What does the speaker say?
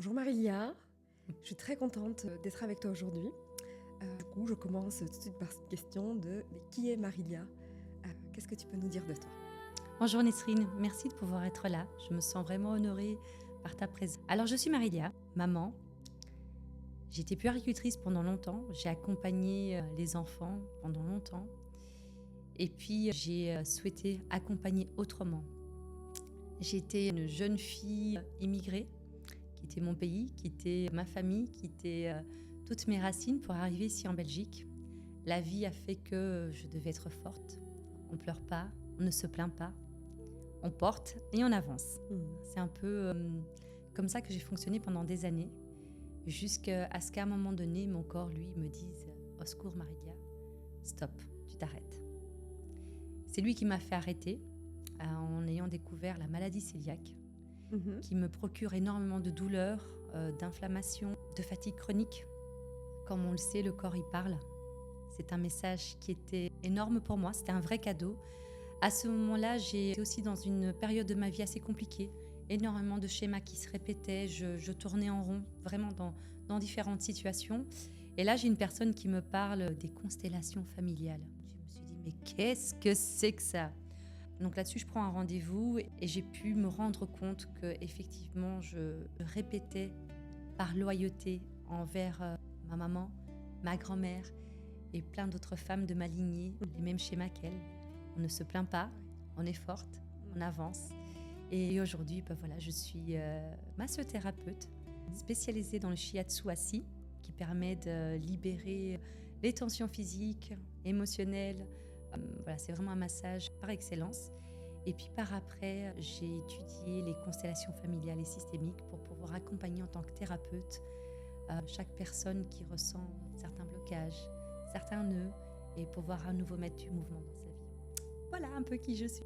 Bonjour Marilia, je suis très contente d'être avec toi aujourd'hui. Du coup, je commence tout de suite par cette question de mais qui est Marilia? Qu'est-ce que tu peux nous dire de toi? Bonjour Nesrine, merci de pouvoir être là. Je me sens vraiment honorée par ta présence. Alors je suis Marilia, maman. J'ai été puéricultrice pendant longtemps. J'ai accompagné les enfants pendant longtemps. Et puis j'ai souhaité accompagner autrement. J'étais une jeune fille immigrée, qui était mon pays, qui était ma famille, qui était toutes mes racines pour arriver ici en Belgique. La vie a fait que je devais être forte. On ne pleure pas, on ne se plaint pas. On porte et on avance. C'est un peu comme ça que j'ai fonctionné pendant des années, jusqu'à ce qu'à un moment donné, mon corps, lui, me dise « Au secours, Marilia, stop, tu t'arrêtes ». C'est lui qui m'a fait arrêter en ayant découvert la maladie cœliaque, qui me procure énormément de douleurs, d'inflammation, de fatigue chronique. Comme on le sait, le corps y parle. C'est un message qui était énorme pour moi, c'était un vrai cadeau. À ce moment-là, j'étais aussi dans une période de ma vie assez compliquée. Énormément de schémas qui se répétaient, je tournais en rond, vraiment dans différentes situations. Et là, j'ai une personne qui me parle des constellations familiales. Je me suis dit, mais qu'est-ce que c'est que ça? Donc là-dessus, je prends un rendez-vous et j'ai pu me rendre compte qu'effectivement, je répétais par loyauté envers ma maman, ma grand-mère et plein d'autres femmes de ma lignée, les mêmes schémas qu'elle. On ne se plaint pas, on est forte, on avance. Et aujourd'hui, voilà, je suis massothérapeute spécialisée dans le shiatsu assis, qui permet de libérer les tensions physiques, émotionnelles. Voilà, c'est vraiment un massage par excellence. Et puis par après, j'ai étudié les constellations familiales et systémiques pour pouvoir accompagner en tant que thérapeute chaque personne qui ressent certains blocages, certains nœuds, et pouvoir à nouveau mettre du mouvement dans sa vie. Voilà un peu qui je suis.